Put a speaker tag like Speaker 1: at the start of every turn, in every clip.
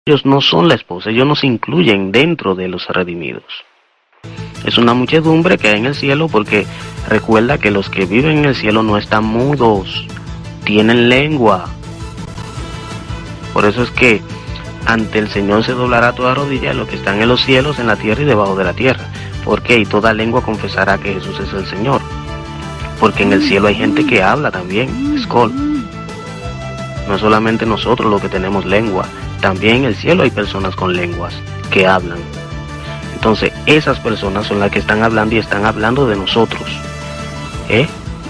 Speaker 1: ellos no son la esposa, ellos no se incluyen dentro de los redimidos. Es una muchedumbre que hay en el cielo, porque recuerda que los que viven en el cielo no están mudos, tienen lengua. Por eso es que ante el Señor se doblará toda rodilla, los que están en los cielos, en la tierra y debajo de la tierra. ¿Por qué? Y toda lengua confesará que Jesús es el Señor. Porque en el cielo hay gente que habla también, Skol. No solamente nosotros los que tenemos lengua, también en el cielo hay personas con lenguas que hablan. Entonces esas personas son las que están hablando, y están hablando de nosotros.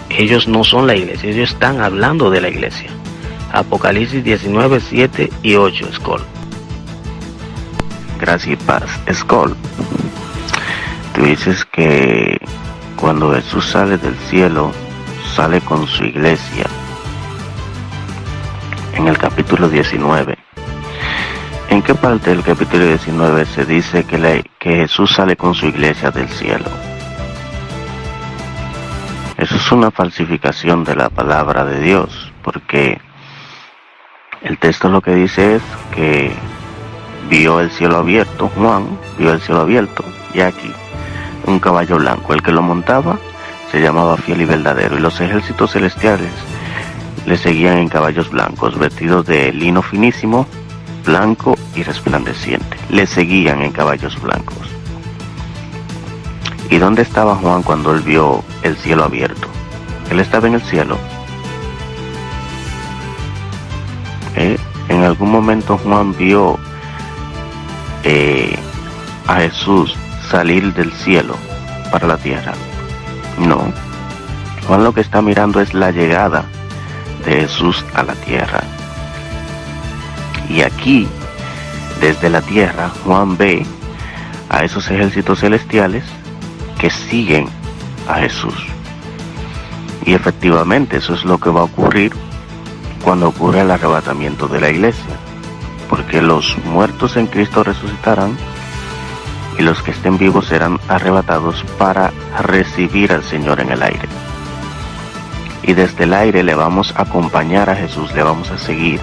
Speaker 1: Ellos no son la iglesia, ellos están hablando de la iglesia. Apocalipsis 19, 7 y 8, Skol.
Speaker 2: Gracias y paz. Skol, tú dices que cuando Jesús sale del cielo, sale con su iglesia. En el capítulo 19, ¿en qué parte del capítulo 19 se dice que Jesús sale con su iglesia del cielo? Eso es una falsificación de la palabra de Dios, porque el texto lo que dice es que vio el cielo abierto, Juan vio el cielo abierto, y aquí un caballo blanco. El que lo montaba se llamaba Fiel y Verdadero, y los ejércitos celestiales le seguían en caballos blancos, vestidos de lino finísimo, blanco y resplandeciente. Le seguían en caballos blancos. ¿Y dónde estaba Juan cuando él vio el cielo abierto? Él estaba en el cielo. En algún momento Juan vio a Jesús salir del cielo para la tierra. No. Juan lo que está mirando es la llegada de Jesús a la tierra. Y aquí, desde la tierra, Juan ve a esos ejércitos celestiales que siguen a Jesús. Y efectivamente eso es lo que va a ocurrir cuando ocurra el arrebatamiento de la iglesia, porque los muertos en Cristo resucitarán y los que estén vivos serán arrebatados para recibir al Señor en el aire. Y desde el aire le vamos a acompañar a Jesús, le vamos a seguir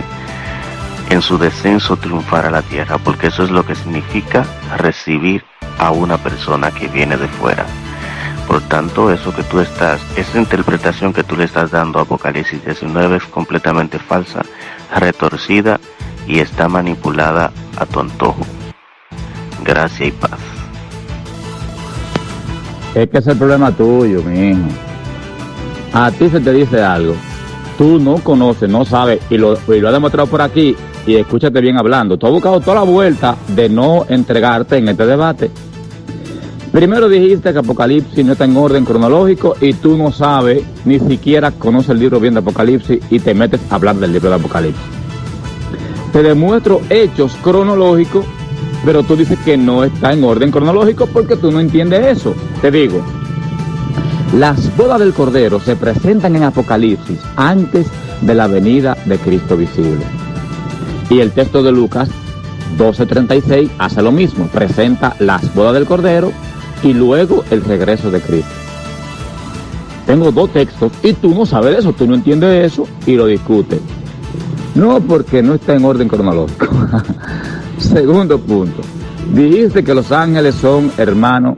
Speaker 2: en su descenso triunfar a la tierra, porque eso es lo que significa recibir a una persona que viene de fuera. Por tanto, esa interpretación que tú le estás dando a Apocalipsis 19 es completamente falsa, retorcida y está manipulada a tu antojo. Gracias y paz.
Speaker 3: Es que es el problema tuyo, mi hijo. A ti se te dice algo, tú no conoces, no sabes, y lo has demostrado por aquí, y escúchate bien hablando. Tú has buscado toda la vuelta de no entregarte en este debate. Primero dijiste que Apocalipsis no está en orden cronológico, y tú no sabes, ni siquiera conoces el libro bien de Apocalipsis, y te metes a hablar del libro de Apocalipsis. Te demuestro hechos cronológicos, pero tú dices que no está en orden cronológico porque tú no entiendes eso. Te digo, las bodas del Cordero se presentan en Apocalipsis antes de la venida de Cristo visible. Y el texto de Lucas 12:36 hace lo mismo, presenta las bodas del Cordero y luego el regreso de Cristo. Tengo dos textos y tú no sabes eso, tú no entiendes eso y lo discutes. No, porque no está en orden cronológico. Segundo punto, dijiste que los ángeles son hermanos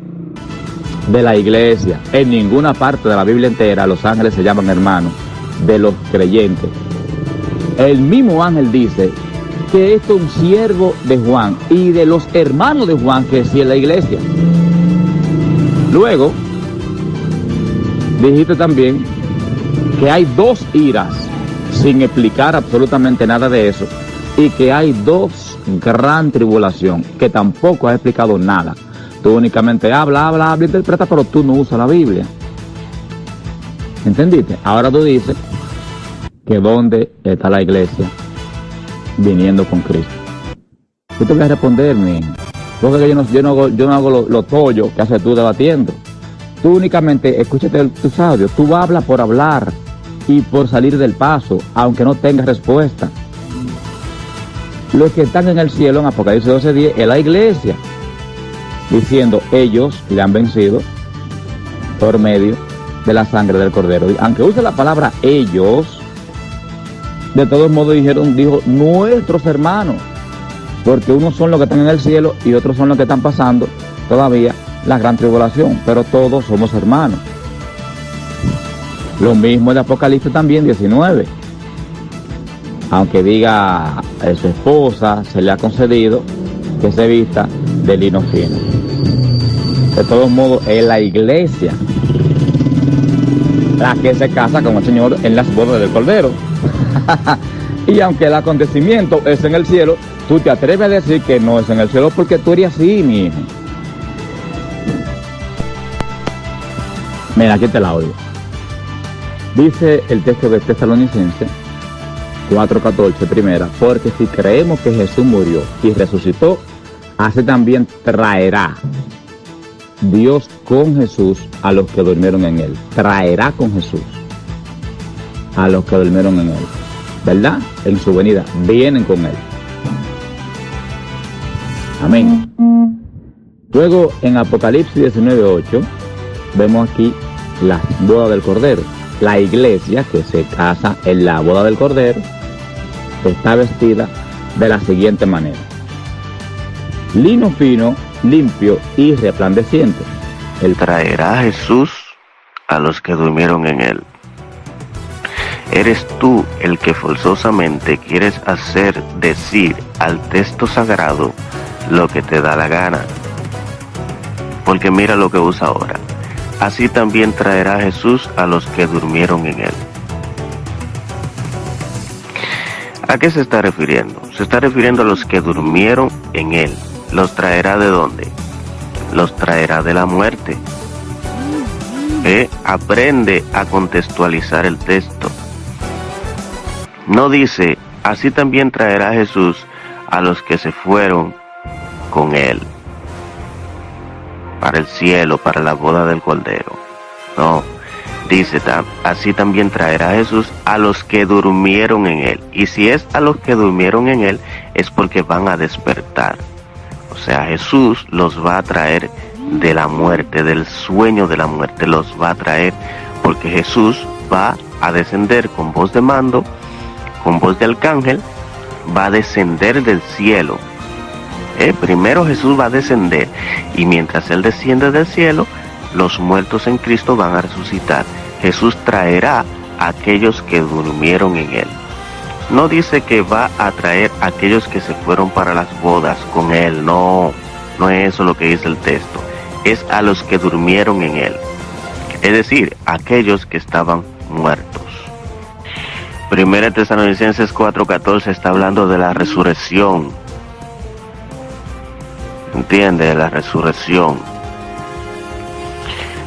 Speaker 3: de la iglesia. En ninguna parte de la Biblia entera los ángeles se llaman hermanos de los creyentes. El mismo ángel dice que esto es un siervo de Juan y de los hermanos de Juan, que sí es la iglesia. Luego dijiste también que hay dos iras, sin explicar absolutamente nada de eso, y que hay dos gran tribulación, que tampoco has explicado nada. Tú únicamente habla, interpreta, pero tú no usas la Biblia. ¿Entendiste? Ahora tú dices que dónde está la iglesia viniendo con Cristo. Yo te voy a responder, mi hijo, porque yo no hago lo tollo que haces tú debatiendo. Tú únicamente, escúchate tus audios, tú hablas por hablar y por salir del paso, aunque no tengas respuesta. Los que están en el cielo en Apocalipsis 12:10 es la iglesia, diciendo ellos le han vencido por medio de la sangre del Cordero. Y aunque use la palabra ellos, de todos modos dijo nuestros hermanos. porque unos son los que están en el cielo y otros son los que están pasando todavía la gran tribulación, pero todos somos hermanos. Lo mismo de Apocalipsis también 19. Aunque diga su esposa, se le ha concedido que se vista de lino fino. De todos modos, es la iglesia la que se casa con el Señor en las bodas del Cordero. Y aunque el acontecimiento es en el cielo, tú te atreves a decir que no es en el cielo porque tú eres así, mi hijo. Mira, aquí te la oigo. Dice el texto de Tesalonicenses 4:14, primera, porque si creemos que Jesús murió y resucitó, así también traerá Dios con Jesús a los que durmieron en él. Traerá con Jesús a los que durmieron en él. ¿Verdad? En su venida vienen con él. Amén. Luego en Apocalipsis 19:8 vemos aquí la boda del Cordero. La iglesia que se casa en la boda del Cordero está vestida de la siguiente manera: lino fino, limpio y resplandeciente.
Speaker 2: Él traerá a Jesús a los que durmieron en él. Eres tú el que forzosamente quieres hacer decir al texto sagrado lo que te da la gana. Porque mira lo que usa ahora. Así también traerá Jesús a los que durmieron en él. ¿A qué se está refiriendo? Se está refiriendo a los que durmieron en él. ¿Los traerá de dónde? Los traerá de la muerte. Aprende a contextualizar el texto. No dice, así también traerá Jesús a los que se fueron con él para el cielo, para la boda del Cordero. No, dice, así también traerá Jesús a los que durmieron en él. Y si es a los que durmieron en él, es porque van a despertar. O sea, Jesús los va a traer de la muerte, del sueño de la muerte, los va a traer porque Jesús va a descender con voz de mando, con voz de arcángel, va a descender del cielo. Primero Jesús va a descender y mientras Él desciende del cielo, los muertos en Cristo van a resucitar. Jesús traerá a aquellos que durmieron en Él. No dice que va a traer a aquellos que se fueron para las bodas con Él, no es eso lo que dice el texto. Es a los que durmieron en Él, es decir, aquellos que estaban muertos. Primera Tesalonicenses 4:14 está hablando de la resurrección. ¿Entiende? La resurrección.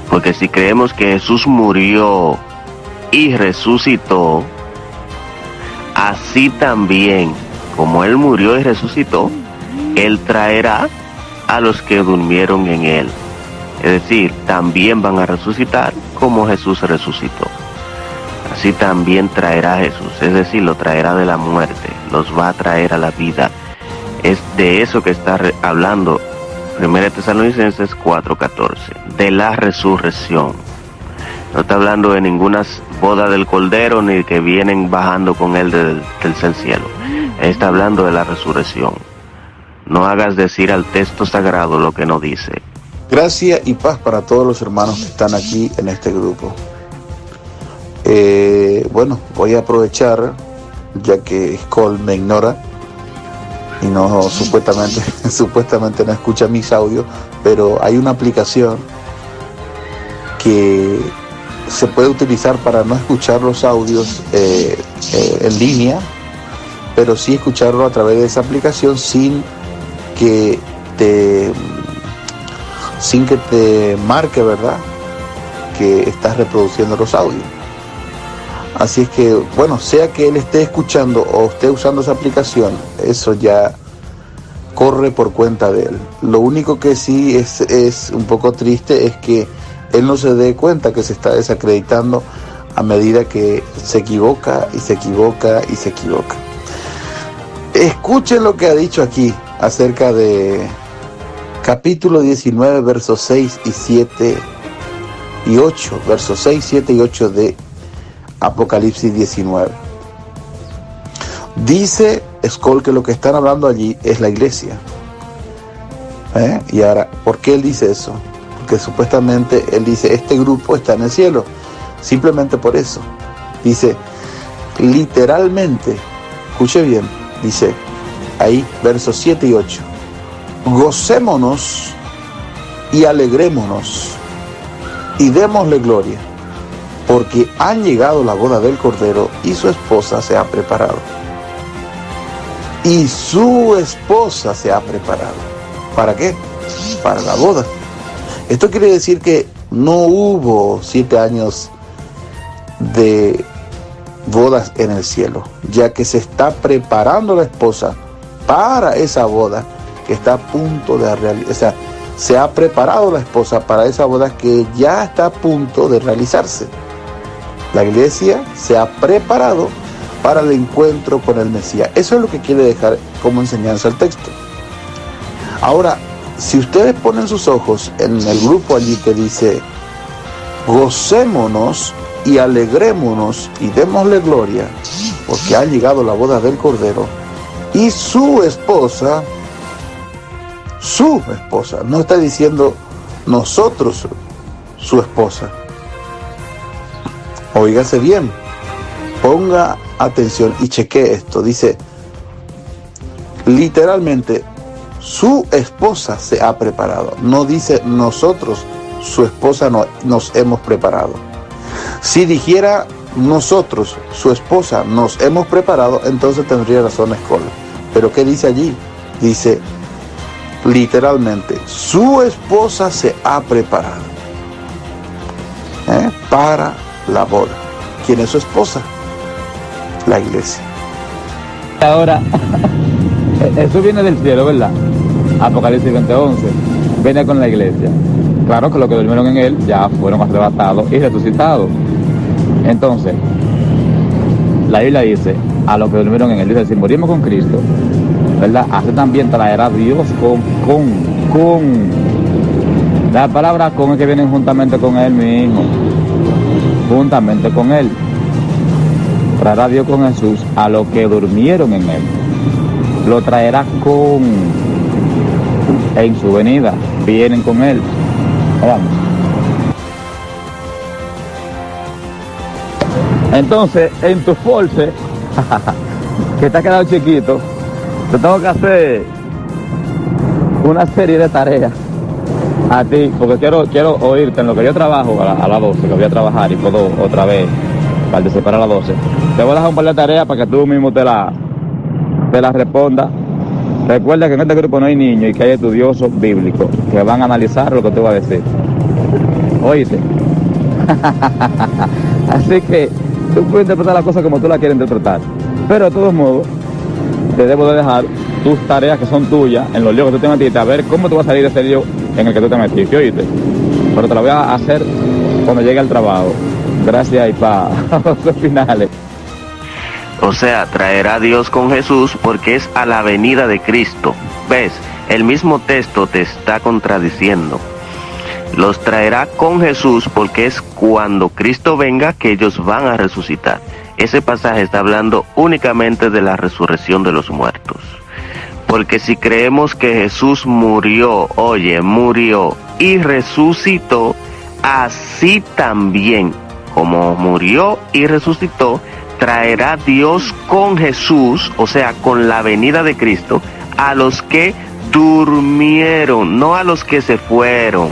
Speaker 2: Porque si creemos que Jesús murió y resucitó, así también, como Él murió y resucitó, Él traerá a los que durmieron en Él. Es decir, también van a resucitar como Jesús resucitó. Así también traerá a Jesús, es decir, lo traerá de la muerte, los va a traer a la vida. Es de eso que está hablando 1 Tesalonicenses 4:14, de la resurrección. No está hablando de ninguna boda del Cordero ni que vienen bajando con él del tercer cielo. Está hablando de la resurrección. No hagas decir al texto sagrado lo que no dice.
Speaker 4: Gracia y paz para todos los hermanos que están aquí en este grupo. Bueno, voy a aprovechar, ya que Skoll me ignora y no supuestamente no escucha mis audios, pero hay una aplicación que se puede utilizar para no escuchar los audios en línea, pero sí escucharlo a través de esa aplicación sin que te marque, ¿verdad?, que estás reproduciendo los audios. Así es que, bueno, sea que él esté escuchando o esté usando esa aplicación, eso ya corre por cuenta de él. Lo único que sí es un poco triste es que él no se dé cuenta que se está desacreditando a medida que se equivoca y se equivoca y se equivoca. Escuchen lo que ha dicho aquí acerca de capítulo 19, versos 6 y 7 y 8, versos 6, 7 y 8 de Apocalipsis 19. Dice Skol, que lo que están hablando allí es la iglesia. Y ahora, ¿por qué él dice eso? Porque supuestamente él dice, este grupo está en el cielo. Simplemente por eso. Dice, literalmente, escuche bien, dice ahí, versos 7 y 8. Gocémonos y alegrémonos y démosle gloria, porque han llegado la boda del Cordero y su esposa se ha preparado. Y su esposa se ha preparado. ¿Para qué? Para la boda. Esto quiere decir que no hubo 7 años de bodas en el cielo, ya que se está preparando la esposa para esa boda que está a punto de realizarse. O sea, se ha preparado la esposa para esa boda que ya está a punto de realizarse. La iglesia se ha preparado para el encuentro con el Mesías. Eso es lo que quiere dejar como enseñanza el texto. Ahora, si ustedes ponen sus ojos en el grupo allí que dice, gocémonos y alegrémonos y démosle gloria, porque ha llegado la boda del Cordero, y su esposa, no está diciendo nosotros, su esposa. Óigase bien, ponga atención y chequee esto. Dice, literalmente, su esposa se ha preparado. No dice nosotros, su esposa, nos hemos preparado. Si dijera nosotros, su esposa, nos hemos preparado, entonces tendría razón Skol. Pero ¿qué dice allí? Dice, literalmente, su esposa se ha preparado para la boda. ¿Quién es su esposa? La iglesia.
Speaker 3: Ahora, eso viene del cielo, ¿verdad? Apocalipsis 20:11, viene con la iglesia. Claro que los que durmieron en él ya fueron arrebatados y resucitados. Entonces, la Biblia dice, a los que durmieron en él, dice, si morimos con Cristo, ¿verdad? Así también traerá Dios con. La palabra con es que vienen juntamente con él, mi hijo. Juntamente con él. Traerá Dios con Jesús a los que durmieron en él. Lo traerá en su venida. Vienen con él. Vamos. Entonces, en tu force, que te ha quedado chiquito, te tengo que hacer una serie de tareas a ti, porque quiero oírte en lo que yo trabajo a las 12, que voy a trabajar y puedo otra vez participar a las 12. Te voy a dejar un par de tareas para que tú mismo te la respondas. Recuerda que en este grupo no hay niños y que hay estudiosos bíblicos que van a analizar lo que tú vas a decir. ¿Oíste? Así que tú puedes interpretar las cosas como tú las quieres interpretar. Pero de todos modos, te debo de dejar tus tareas que son tuyas en los líos que tú te metiste, a ver cómo tú vas a salir de ese lío en el que tú te metiste, ¿oíste? Pero te lo voy a hacer cuando llegue al trabajo. Gracias y para los finales.
Speaker 2: O sea, traerá a Dios con Jesús porque es a la venida de Cristo. ¿Ves? El mismo texto te está contradiciendo. Los traerá con Jesús porque es cuando Cristo venga que ellos van a resucitar. Ese pasaje está hablando únicamente de la resurrección de los muertos. Porque si creemos que Jesús murió y resucitó, así también como murió y resucitó, traerá Dios con Jesús, o sea, con la venida de Cristo, a los que durmieron, no a los que se fueron,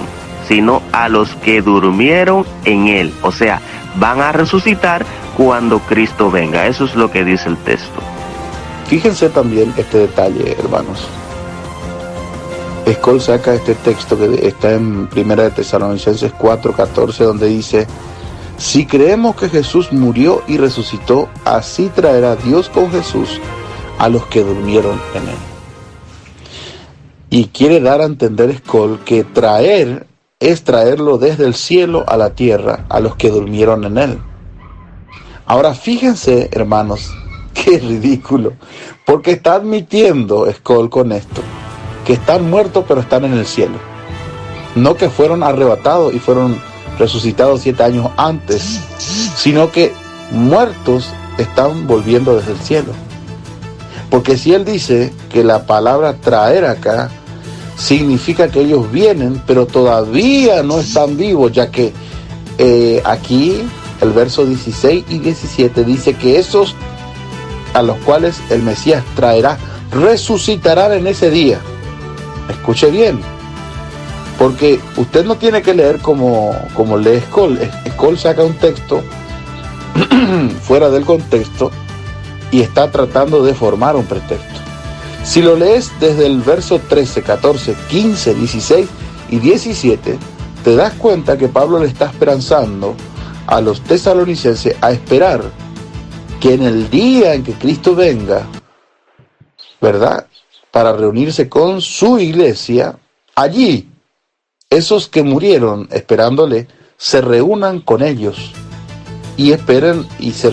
Speaker 2: sino a los que durmieron en Él. O sea, van a resucitar cuando Cristo venga. Eso es lo que dice el texto.
Speaker 4: Fíjense también este detalle, hermanos. Skol saca este texto que está en 1 de Tesalonicenses 4:14, donde dice: si creemos que Jesús murió y resucitó, así traerá Dios con Jesús a los que durmieron en él. Y quiere dar a entender Skol que traer es traerlo desde el cielo a la tierra, a los que durmieron en él. Ahora fíjense, hermanos, qué ridículo, porque está admitiendo Skol con esto, que están muertos pero están en el cielo. No que fueron arrebatados y fueron resucitados 7 años antes, sino que muertos están volviendo desde el cielo. Porque si él dice que la palabra traer acá significa que ellos vienen, pero todavía no están vivos, ya que aquí el verso 16 y 17 dice que esos a los cuales el Mesías traerá resucitarán en ese día. Escuche bien, porque usted no tiene que leer como lee Skoll. Skoll saca un texto fuera del contexto y está tratando de formar un pretexto. Si lo lees desde el verso 13, 14, 15, 16 y 17, te das cuenta que Pablo le está esperanzando a los tesalonicenses a esperar que en el día en que Cristo venga, ¿verdad?, para reunirse con su iglesia, allí esos que murieron esperándole se reúnan con ellos y esperen y se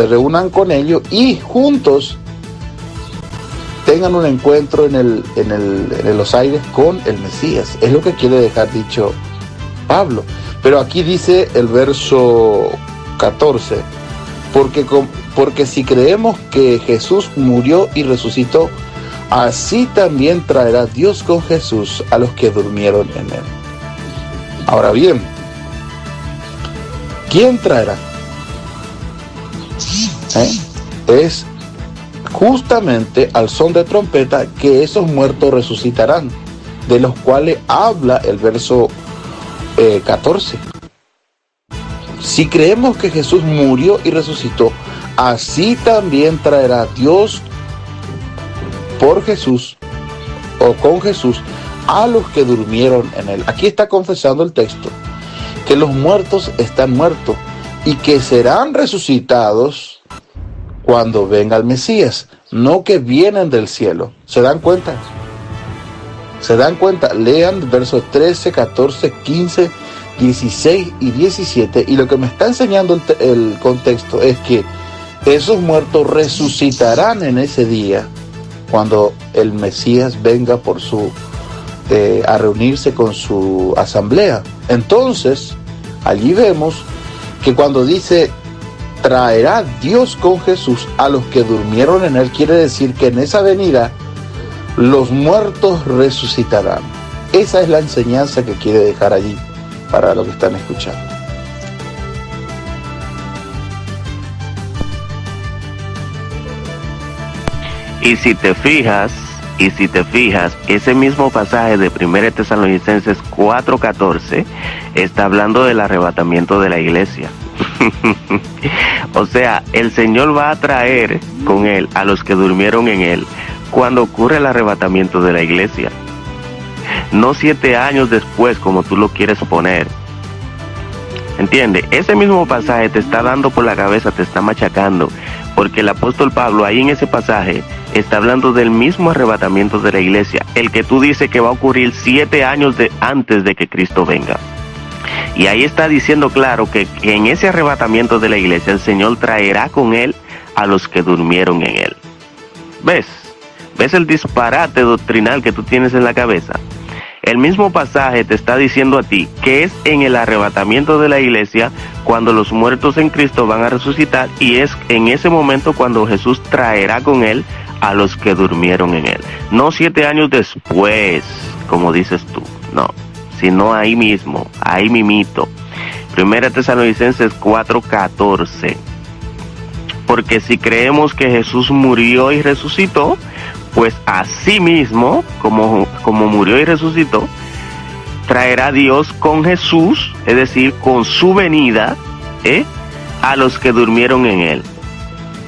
Speaker 4: reúnan con ellos y juntos tengan un encuentro en los aires con el Mesías. Es lo que quiere dejar dicho Pablo. Pero aquí dice el verso 14, porque si creemos que Jesús murió y resucitó, así también traerá Dios con Jesús a los que durmieron en él. Ahora bien, ¿quién traerá? Es justamente al son de trompeta que esos muertos resucitarán, de los cuales habla el verso 14. Si creemos que Jesús murió y resucitó, así también traerá Dios por Jesús o con Jesús a los que durmieron en él. Aquí está confesando el texto que los muertos están muertos y que serán resucitados cuando venga el Mesías, no que vienen del cielo. ¿Se dan cuenta? ¿Se dan cuenta? Lean versos 13, 14, 15, 16 y 17, y lo que me está enseñando el contexto es que esos muertos resucitarán en ese día cuando el Mesías venga a reunirse con su asamblea. Entonces, allí vemos que cuando dice traerá Dios con Jesús a los que durmieron en él, quiere decir que en esa venida los muertos resucitarán. Esa es la enseñanza que quiere dejar allí para los que están escuchando.
Speaker 2: Y si te fijas, ese mismo pasaje de 1 Tesalonicenses 4:14 está hablando del arrebatamiento de la iglesia. O sea, el Señor va a traer con él a los que durmieron en él cuando ocurre el arrebatamiento de la iglesia. No 7 años después, como tú lo quieres poner. ¿Entiendes? Ese mismo pasaje te está dando por la cabeza, te está machacando, porque el apóstol Pablo ahí en ese pasaje está hablando del mismo arrebatamiento de la iglesia, el que tú dices que va a ocurrir 7 años antes de que Cristo venga. Y ahí está diciendo claro que en ese arrebatamiento de la iglesia el Señor traerá con él a los que durmieron en él. ¿Ves? ¿Ves el disparate doctrinal que tú tienes en la cabeza? El mismo pasaje te está diciendo a ti que es en el arrebatamiento de la iglesia cuando los muertos en Cristo van a resucitar, y es en ese momento cuando Jesús traerá con él a los que durmieron en él. No 7 años después, como dices tú, no, sino ahí mismo, ahí mimito. 1 Tesalonicenses 4:14. Porque si creemos que Jesús murió y resucitó, pues así mismo, como murió y resucitó, traerá Dios con Jesús, es decir, con su venida, a los que durmieron en él.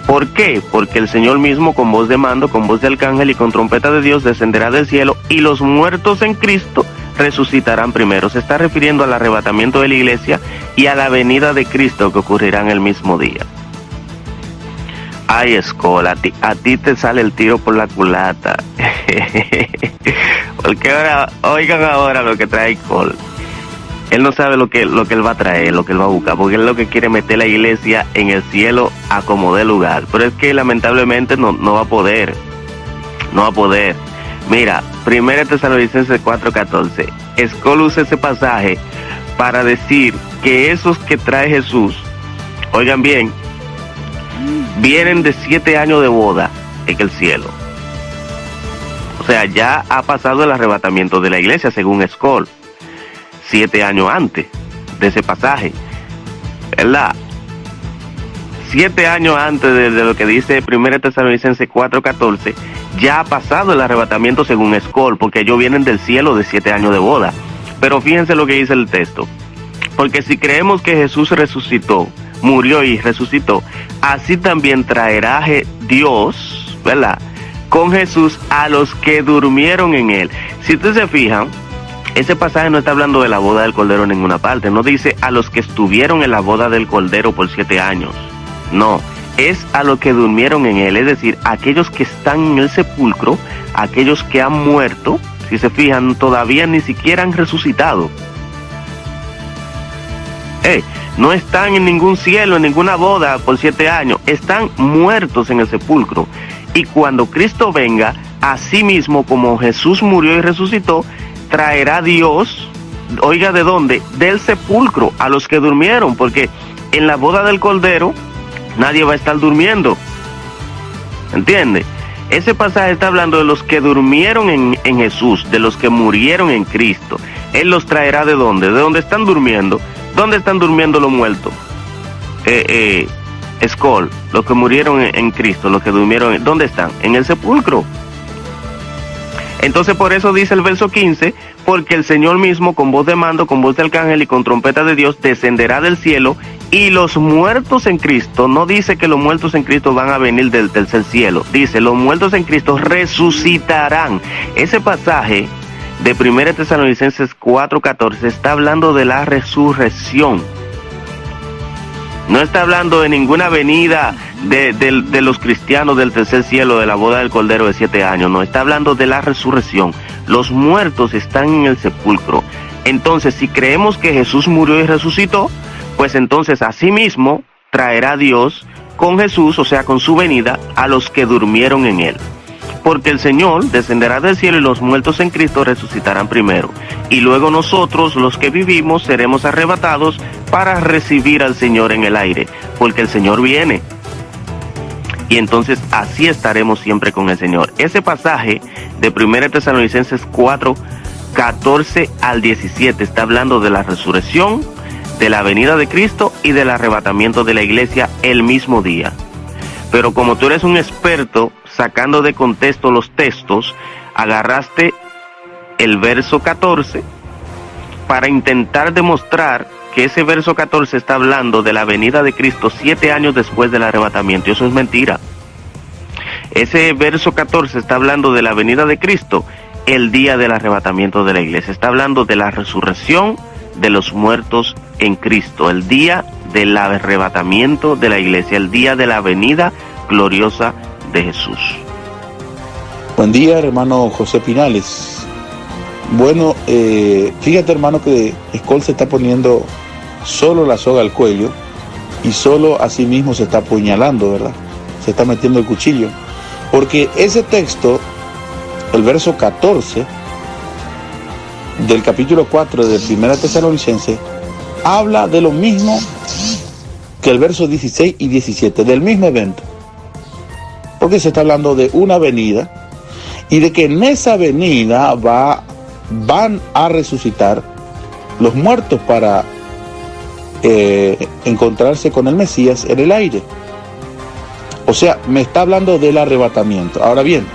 Speaker 2: ¿Por qué? Porque el Señor mismo, con voz de mando, con voz de arcángel y con trompeta de Dios, descenderá del cielo, y los muertos en Cristo resucitarán primero. Se está refiriendo al arrebatamiento de la iglesia y a la venida de Cristo, que ocurrirá en el mismo día. Ay, Skoll, a ti te sale el tiro por la culata. Porque ahora, oigan ahora lo que trae Skoll. Él no sabe lo que él va a traer, lo que él va a buscar, porque él lo que quiere meter la iglesia en el cielo a como dé lugar. Pero es que lamentablemente no va a poder. No va a poder. Mira, 1 Tesalonicenses 4:14. Skoll usa ese pasaje para decir que esos que trae Jesús, oigan bien, vienen de 7 años de boda en el cielo. O sea, ya ha pasado el arrebatamiento de la iglesia, según Skoll, 7 años antes de ese pasaje, ¿verdad? 7 años antes de lo que dice 1 Tesalonicenses 4:14, ya ha pasado el arrebatamiento según Skoll, porque ellos vienen del cielo de 7 años de boda. Pero fíjense lo que dice el texto: porque si creemos que Jesús resucitó, murió y resucitó, así también traerá Dios, ¿verdad?, con Jesús a los que durmieron en él. Si ustedes se fijan, ese pasaje no está hablando de la boda del Cordero en ninguna parte. No dice a los que estuvieron en la boda del Cordero por 7 años. No, es a los que durmieron en él, es decir, aquellos que están en el sepulcro, aquellos que han muerto. Si se fijan, todavía ni siquiera han resucitado. No están en ningún cielo, en ninguna boda por 7 años. Están muertos en el sepulcro. Y cuando Cristo venga, así mismo como Jesús murió y resucitó, traerá Dios, oiga, ¿de dónde? Del sepulcro, a los que durmieron, porque en la boda del Cordero nadie va a estar durmiendo. ¿Entiende? Ese pasaje está hablando de los que durmieron en Jesús, de los que murieron en Cristo. Él los traerá ¿de dónde? De donde están durmiendo. ¿Dónde están durmiendo los muertos? Skoll, los que murieron en Cristo, los que durmieron, ¿dónde están? En el sepulcro. Entonces por eso dice el verso 15, porque el Señor mismo con voz de mando, con voz de arcángel y con trompeta de Dios descenderá del cielo, y los muertos en Cristo, no dice que los muertos en Cristo van a venir del tercer cielo, dice los muertos en Cristo resucitarán. Ese pasaje de 1 Tesalonicenses 4:14 está hablando de la resurrección. No está hablando de ninguna venida de los cristianos del tercer cielo, de la boda del Cordero de 7 años. No, está hablando de la resurrección. Los muertos están en el sepulcro. Entonces, si creemos que Jesús murió y resucitó, pues entonces asimismo traerá Dios con Jesús, o sea, con su venida, a los que durmieron en él. Porque el Señor descenderá del cielo y los muertos en Cristo resucitarán primero. Y luego nosotros, los que vivimos, seremos arrebatados para recibir al Señor en el aire. Porque el Señor viene. Y entonces así estaremos siempre con el Señor. Ese pasaje de 1 Tesalonicenses 4:14 al 17 está hablando de la resurrección, de la venida de Cristo y del arrebatamiento de la iglesia el mismo día. Pero como tú eres un experto sacando de contexto los textos, agarraste el verso 14 para intentar demostrar que ese verso 14 está hablando de la venida de Cristo 7 años después del arrebatamiento. Y eso es mentira. Ese verso 14 está hablando de la venida de Cristo el día del arrebatamiento de la iglesia. Está hablando de la resurrección de los muertos en Cristo, el día del arrebatamiento de la iglesia, el día de la venida gloriosa de Jesús.
Speaker 4: Buen día, hermano José Pinales. Bueno, fíjate, hermano, que Skoll se está poniendo solo la soga al cuello y solo a sí mismo se está apuñalando, ¿verdad? Se está metiendo el cuchillo. Porque ese texto, el verso 14 del capítulo 4 de 1 Tesalonicenses, habla de lo mismo que el verso 16 y 17, del mismo evento. Porque se está hablando de una venida y de que en esa venida van a resucitar los muertos para encontrarse con el Mesías en el aire. O sea, me está hablando del arrebatamiento. Ahora bien,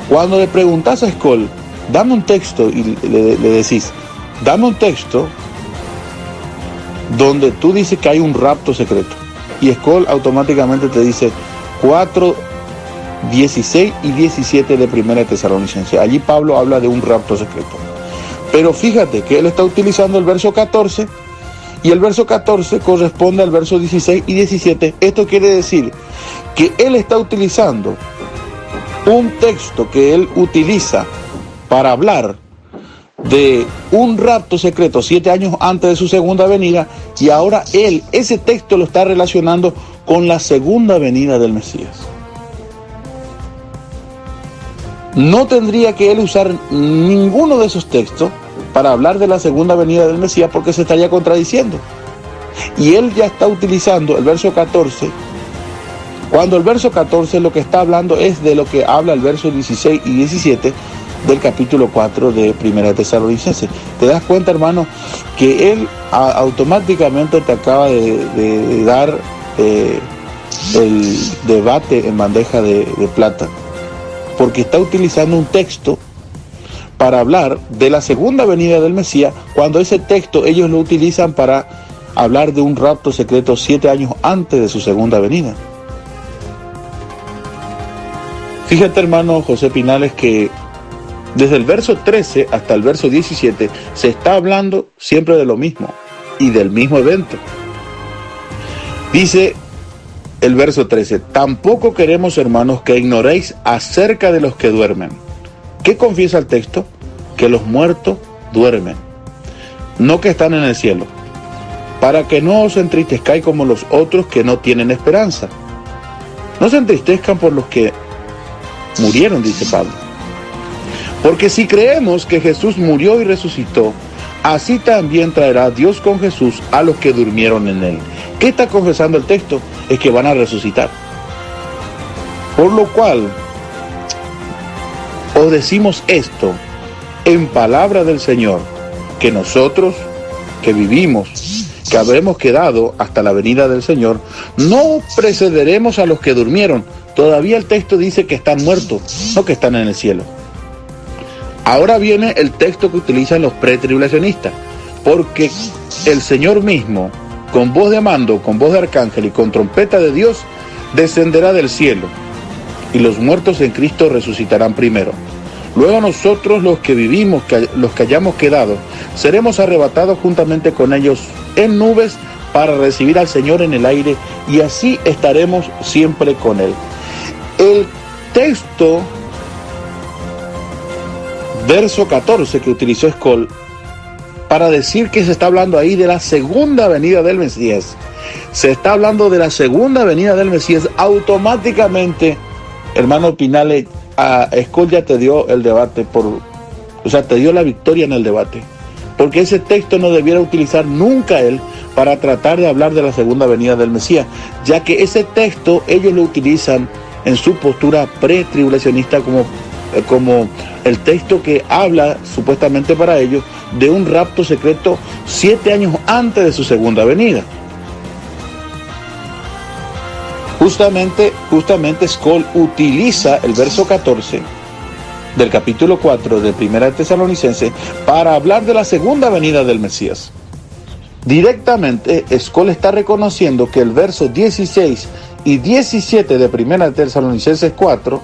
Speaker 4: cuando le preguntas a Skoll, dame un texto, y le decís, dame un texto donde tú dices que hay un rapto secreto, y Skoll automáticamente te dice 4:16 y 17 de 1 Tesalonicenses. Allí Pablo habla de un rapto secreto. Pero fíjate que él está utilizando el verso 14 y el verso 14 corresponde al verso 16 y 17. Esto quiere decir que él está utilizando un texto que él utiliza para hablar de un rapto secreto 7 años antes de su segunda venida, y ahora él ese texto lo está relacionando con la segunda venida del Mesías. No tendría que él usar ninguno de esos textos para hablar de la segunda venida del Mesías, porque se estaría contradiciendo. Y él ya está utilizando el verso 14 Cuando el verso 14 lo que está hablando es de lo que habla el verso 16 y 17 del capítulo 4 de Primera de Tesalonicenses. Te das cuenta, hermano, que él automáticamente te acaba de dar el debate en bandeja de plata, porque está utilizando un texto para hablar de la segunda venida del Mesías, cuando ese texto ellos lo utilizan para hablar de un rapto secreto 7 años antes de su segunda venida. Fíjate, hermano José Pinales, que desde el verso 13 hasta el verso 17 se está hablando siempre de lo mismo y del mismo evento. Dice el verso 13: tampoco queremos, hermanos, que ignoréis acerca de los que duermen. ¿Qué confiesa el texto? Que los muertos duermen, no que están en el cielo, para que no os entristezcáis como los otros que no tienen esperanza. No se entristezcan por los que murieron, dice Pablo. Porque si creemos que Jesús murió y resucitó, así también traerá Dios con Jesús a los que durmieron en él. ¿Qué está confesando el texto? Es que van a resucitar. Por lo cual, os decimos esto en palabra del Señor, que nosotros que vivimos, que habremos quedado hasta la venida del Señor, no precederemos a los que durmieron. Todavía el texto dice que están muertos, no que están en el cielo. Ahora viene el texto que utilizan los pretribulacionistas, porque el Señor mismo, con voz de mando, con voz de arcángel y con trompeta de Dios, descenderá del cielo, y los muertos en Cristo resucitarán primero. Luego nosotros, los que vivimos, los que hayamos quedado, seremos arrebatados juntamente con ellos en nubes para recibir al Señor en el aire, y así estaremos siempre con Él. El texto, verso 14, que utilizó Skoll para decir que se está hablando ahí de la segunda venida del Mesías, se está hablando de la segunda venida del Mesías, automáticamente, hermano Pinales, a Skoll ya te dio el debate, te dio la victoria en el debate, porque ese texto no debiera utilizar nunca él para tratar de hablar de la segunda venida del Mesías, ya que ese texto ellos lo utilizan en su postura pretribulacionista como el texto que habla supuestamente para ellos de un rapto secreto 7 años antes de su segunda venida. Justamente Skoll utiliza el verso 14 del capítulo 4 de Primera de Tesalonicenses para hablar de la segunda venida del Mesías. Directamente Skoll está reconociendo que el verso 16 y 17 de Primera de Tesalonicenses 4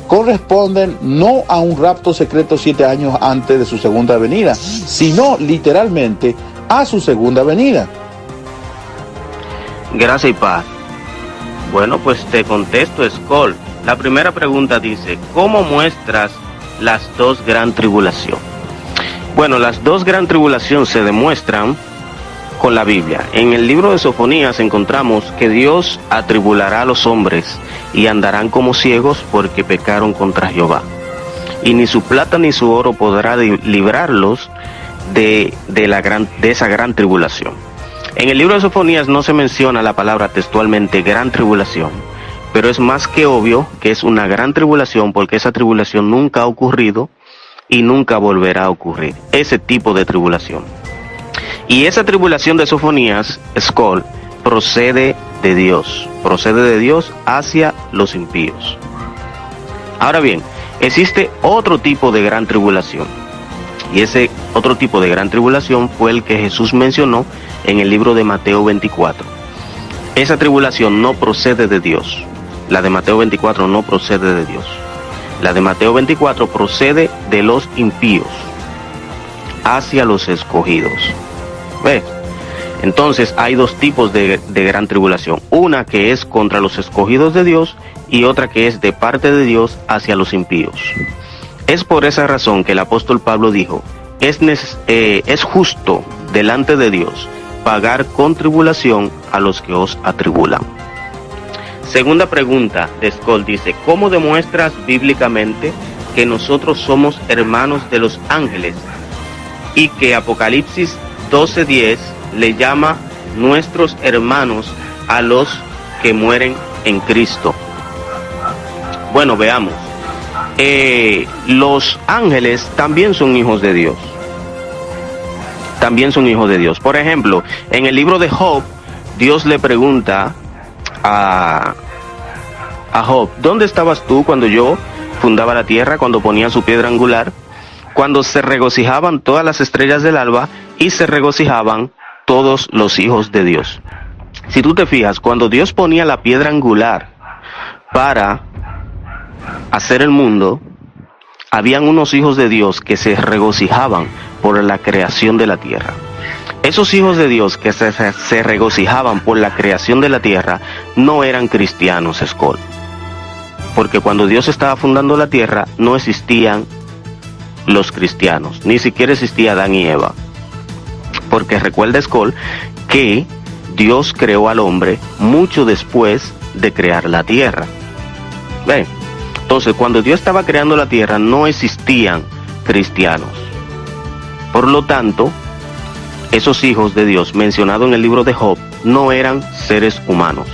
Speaker 4: corresponden no a un rapto secreto 7 años antes de su segunda venida, sino literalmente a su segunda venida.
Speaker 1: Gracias y paz. Bueno, pues te contesto, Skoll. La primera pregunta dice: ¿cómo muestras las dos gran tribulación? Bueno, las dos gran tribulación se demuestran con la Biblia. En el libro de Sofonías encontramos que Dios atribulará a los hombres y andarán como ciegos porque pecaron contra Jehová. Y ni su plata ni su oro podrá librarlos de esa gran tribulación. En el libro de Sofonías no se menciona la palabra textualmente gran tribulación, pero es más que obvio que es una gran tribulación, porque esa tribulación nunca ha ocurrido y nunca volverá a ocurrir, ese tipo de tribulación. Y esa tribulación de Sofonías, Skoll, procede de Dios hacia los impíos. Ahora bien, existe otro tipo de gran tribulación, y ese otro tipo de gran tribulación fue el que Jesús mencionó en el libro de Mateo 24. Esa tribulación no procede de Dios. La de Mateo 24 no procede de Dios. La de Mateo 24 procede de los impíos hacia los escogidos. ¿Ves? Entonces hay dos tipos de gran tribulación. Una que es contra los escogidos de Dios y otra que es de parte de Dios hacia los impíos. Es por esa razón que el apóstol Pablo dijo: es justo delante de Dios pagar con tribulación a los que os atribulan. Segunda pregunta de Skoll dice: ¿cómo demuestras bíblicamente que nosotros somos hermanos de los ángeles y que Apocalipsis 12:10 le llama nuestros hermanos a los que mueren en Cristo. Bueno, veamos. Los ángeles también son hijos de Dios. También son hijos de Dios. Por ejemplo, en el libro de Job, Dios le pregunta a Job: ¿dónde estabas tú cuando yo fundaba la tierra, cuando ponía su piedra angular, cuando se regocijaban todas las estrellas del alba y se regocijaban todos los hijos de Dios? Si tú te fijas, cuando Dios ponía la piedra angular para hacer el mundo, habían unos hijos de Dios que se regocijaban por la creación de la tierra. Esos hijos de Dios que se regocijaban por la creación de la tierra no eran cristianos, Skol. Porque cuando Dios estaba fundando la tierra no existían los cristianos, ni siquiera existía Adán y Eva. Porque recuerda, Skol, que Dios creó al hombre mucho después de crear la tierra. ¿Ven? Entonces, cuando Dios estaba creando la tierra, no existían cristianos. Por lo tanto, esos hijos de Dios mencionados en el libro de Job no eran seres humanos.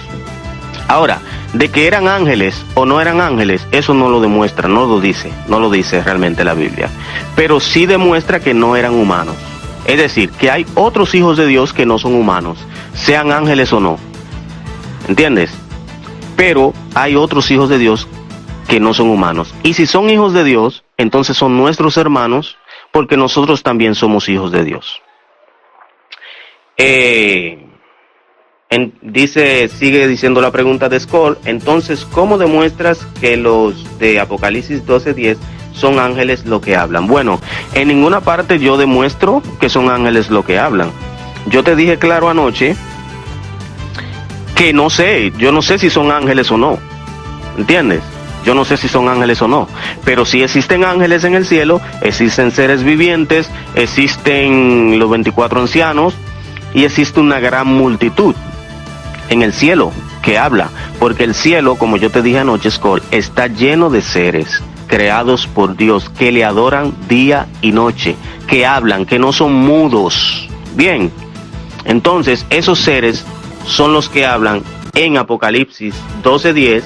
Speaker 1: Ahora, de que eran ángeles o no eran ángeles, eso no lo demuestra, no lo dice realmente la Biblia. Pero sí demuestra que no eran humanos. Es decir, que hay otros hijos de Dios que no son humanos, sean ángeles o no. ¿Entiendes? Pero hay otros hijos de Dios que no son humanos. Y si son hijos de Dios, entonces son nuestros hermanos, porque nosotros también somos hijos de Dios. Sigue diciendo la pregunta de Skol: entonces, ¿cómo demuestras que los de Apocalipsis 12:10 son ángeles lo que hablan? Bueno, en ninguna parte yo demuestro que son ángeles lo que hablan. Yo te dije claro anoche que yo no sé si son ángeles o no. ¿Entiendes? Yo no sé si son ángeles o no, pero sí existen ángeles en el cielo, existen seres vivientes, existen los 24 ancianos y existe una gran multitud en el cielo que habla, porque el cielo, como yo te dije anoche, Skol, está lleno de seres creados por Dios que le adoran día y noche, que hablan, que no son mudos. Bien, entonces esos seres son los que hablan en Apocalipsis 12:10,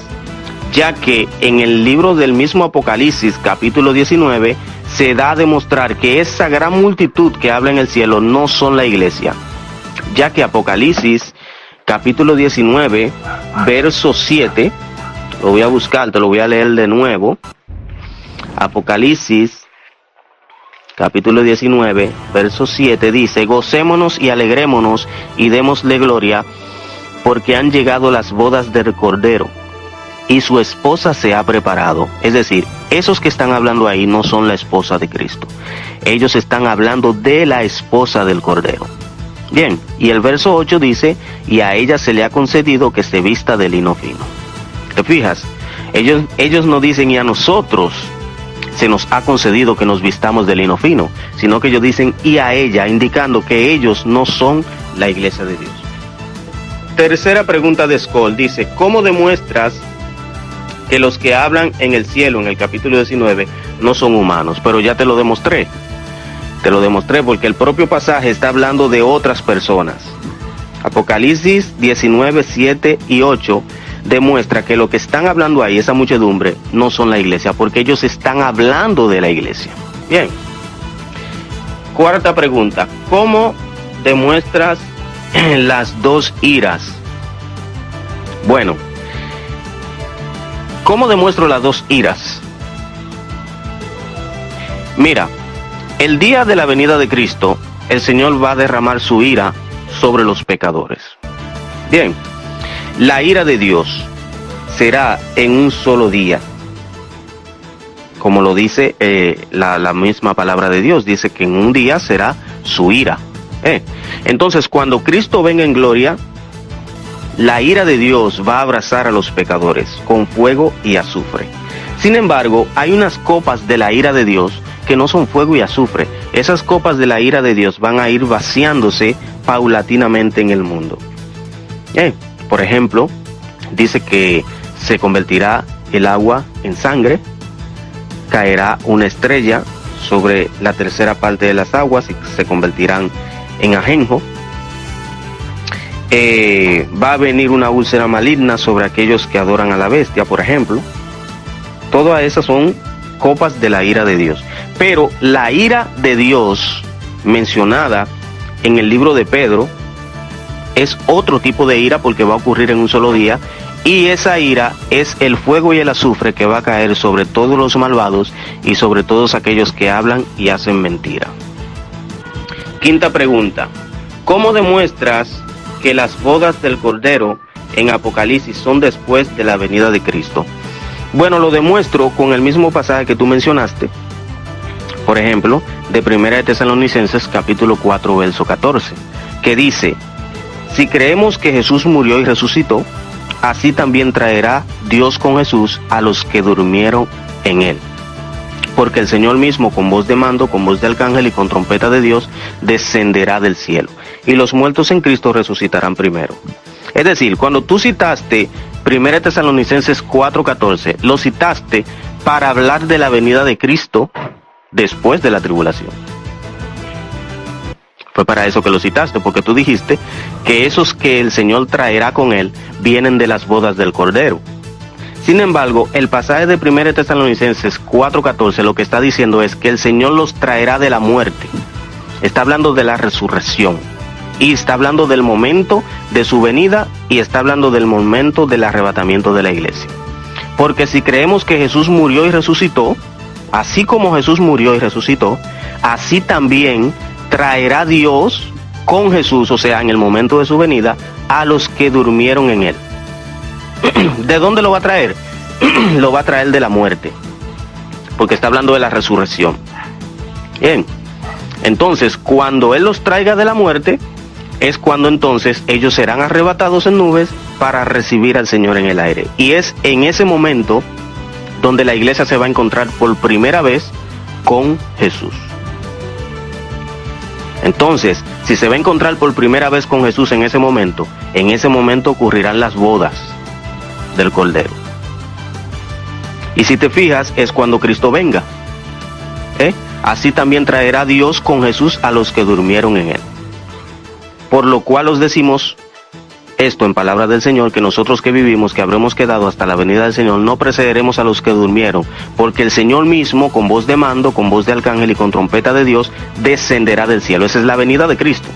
Speaker 1: ya que en el libro del mismo Apocalipsis, capítulo 19, se da a demostrar que esa gran multitud que habla en el cielo no son la iglesia, ya que Apocalipsis, capítulo 19, verso 7, lo voy a buscar, te lo voy a leer de nuevo. Apocalipsis, capítulo 19, verso 7, dice: gocémonos y alegrémonos y démosle gloria, porque han llegado las bodas del Cordero, y su esposa se ha preparado. Es decir, esos que están hablando ahí no son la esposa de Cristo. Ellos están hablando de la esposa del Cordero. Bien, y el verso 8 dice: y a ella se le ha concedido que se vista de lino fino. ¿Te fijas? Ellos no dicen y a nosotros se nos ha concedido que nos vistamos de lino fino, sino que ellos dicen y a ella, indicando que ellos no son la iglesia de Dios. Tercera pregunta de Skol, dice: ¿cómo demuestras que los que hablan en el cielo, en el capítulo 19, no son humanos? Pero ya te lo demostré. Te lo demostré porque el propio pasaje está hablando de otras personas. Apocalipsis 19, 7 y 8 demuestra que lo que están hablando ahí, esa muchedumbre, no son la iglesia, porque ellos están hablando de la iglesia. Bien. Cuarta pregunta: ¿cómo demuestras las dos iras? Bueno, ¿cómo demuestro las dos iras? Mira, el día de la venida de Cristo, el Señor va a derramar su ira sobre los pecadores. Bien, la ira de Dios será en un solo día. Como lo dice la misma palabra de Dios, dice que en un día será su ira. Entonces, cuando Cristo venga en gloria, la ira de Dios va a abrazar a los pecadores con fuego y azufre. Sin embargo, hay unas copas de la ira de Dios que no son fuego y azufre. Esas copas de la ira de Dios van a ir vaciándose paulatinamente en el mundo. Por ejemplo, dice que se convertirá el agua en sangre, caerá una estrella sobre la tercera parte de las aguas y se convertirán en ajenjo. va a venir una úlcera maligna sobre aquellos que adoran a la bestia, por ejemplo. Todas esas son copas de la ira de Dios. Pero la ira de Dios mencionada en el libro de Pedro es otro tipo de ira, porque va a ocurrir en un solo día, y esa ira es el fuego y el azufre que va a caer sobre todos los malvados y sobre todos aquellos que hablan y hacen mentira. Quinta pregunta: ¿cómo demuestras que las bodas del Cordero en Apocalipsis son después de la venida de Cristo? Bueno, lo demuestro con el mismo pasaje que tú mencionaste, por ejemplo, de 1 Tesalonicenses capítulo 4, verso 14, que dice: si creemos que Jesús murió y resucitó, así también traerá Dios con Jesús a los que durmieron en él. Porque el Señor mismo, con voz de mando, con voz de arcángel y con trompeta de Dios, descenderá del cielo, y los muertos en Cristo resucitarán primero. Es decir, cuando tú citaste 1 Tesalonicenses 4:14, lo citaste para hablar de la venida de Cristo después de la tribulación. Fue para eso que lo citaste, porque tú dijiste que esos que el Señor traerá con él vienen de las bodas del Cordero. Sin embargo, el pasaje de 1 Tesalonicenses 4:14 lo que está diciendo es que el Señor los traerá de la muerte. Está hablando de la resurrección. Y está hablando del momento de su venida, y está hablando del momento del arrebatamiento de la iglesia. Porque si creemos que Jesús murió y resucitó, así como Jesús murió y resucitó, así también traerá Dios con Jesús, o sea, en el momento de su venida, a los que durmieron en él. ¿De dónde lo va a traer? Lo va a traer de la muerte, porque está hablando de la resurrección. Bien, entonces cuando Él los traiga de la muerte, es cuando entonces ellos serán arrebatados en nubes para recibir al Señor en el aire. Y es en ese momento donde la iglesia se va a encontrar por primera vez con Jesús. Entonces, si se va a encontrar por primera vez con Jesús en ese momento ocurrirán las bodas del Cordero. Y si te fijas, es cuando Cristo venga. Así también traerá Dios con Jesús a los que durmieron en él. Por lo cual os decimos esto en palabras del Señor, que nosotros que vivimos, que habremos quedado hasta la venida del Señor, no precederemos a los que durmieron, porque el Señor mismo, con voz de mando, con voz de arcángel y con trompeta de Dios, descenderá del cielo. Esa es la venida de Cristo.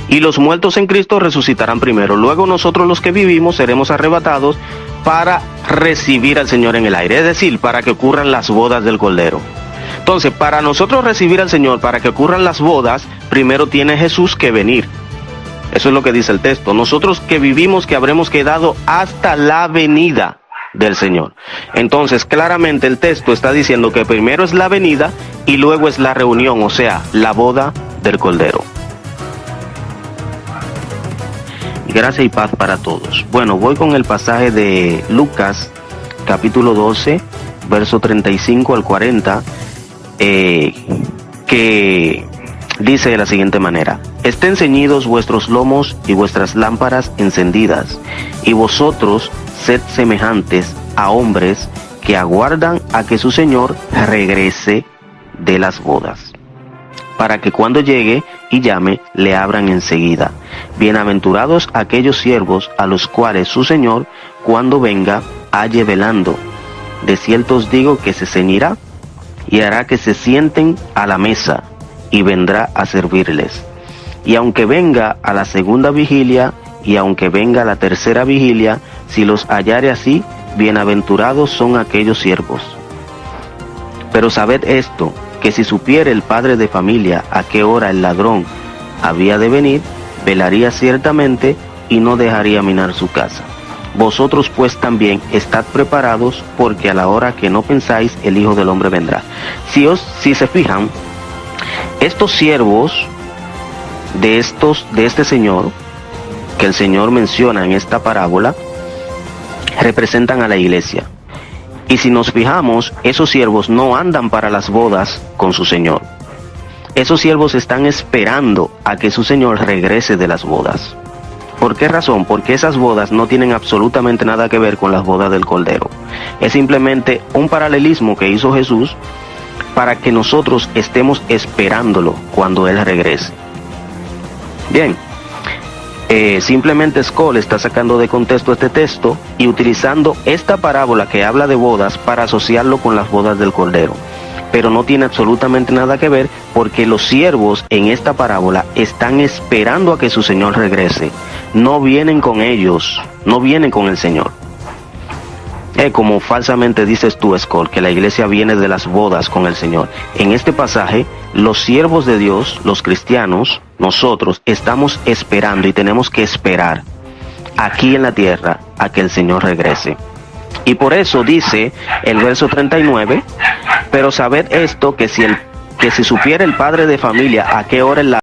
Speaker 1: Y los muertos en Cristo resucitarán primero. Luego nosotros los que vivimos seremos arrebatados para recibir al Señor en el aire, es decir, para que ocurran las bodas del Cordero. Entonces, para nosotros recibir al Señor, para que ocurran las bodas, primero tiene Jesús que venir. Eso es lo que dice el texto. Nosotros que vivimos, que habremos quedado hasta la venida del Señor. Entonces, claramente el texto está diciendo que primero es la venida y luego es la reunión, o sea, la boda del Cordero. Gracia y paz para todos. Bueno, voy con el pasaje de Lucas, capítulo 12, verso 35 al 40, que dice de la siguiente manera: estén ceñidos vuestros lomos y vuestras lámparas encendidas, y vosotros sed semejantes a hombres que aguardan a que su Señor regrese de las bodas, para que cuando llegue y llame, le abran enseguida. Bienaventurados aquellos siervos a los cuales su Señor, cuando venga, halle velando. De cierto os digo que se ceñirá y hará que se sienten a la mesa, y vendrá a servirles. Y aunque venga a la segunda vigilia, y aunque venga a la tercera vigilia, si los hallare así, bienaventurados son aquellos siervos. Pero sabed esto, que si supiere el padre de familia a qué hora el ladrón había de venir, velaría ciertamente y no dejaría minar su casa. Vosotros pues también estad preparados, porque a la hora que no pensáis el Hijo del Hombre vendrá. Si se fijan, estos siervos de este Señor, que el Señor menciona en esta parábola, representan a la iglesia. Y si nos fijamos, esos siervos no andan para las bodas con su Señor. Esos siervos están esperando a que su Señor regrese de las bodas. ¿Por qué razón? Porque esas bodas no tienen absolutamente nada que ver con las bodas del Cordero. Es simplemente un paralelismo que hizo Jesús para que nosotros estemos esperándolo cuando Él regrese. Bien, simplemente Skoll está sacando de contexto este texto y utilizando esta parábola que habla de bodas para asociarlo con las bodas del Cordero. Pero no tiene absolutamente nada que ver, porque los siervos en esta parábola están esperando a que su Señor regrese. No vienen con ellos, no vienen con el Señor. Como falsamente dices tú, Skoll, que la iglesia viene de las bodas con el Señor. En este pasaje, los siervos de Dios, los cristianos, nosotros estamos esperando y tenemos que esperar aquí en la tierra a que el Señor regrese. Y por eso dice el verso 39, pero sabed esto, que si supiera el padre de familia a qué hora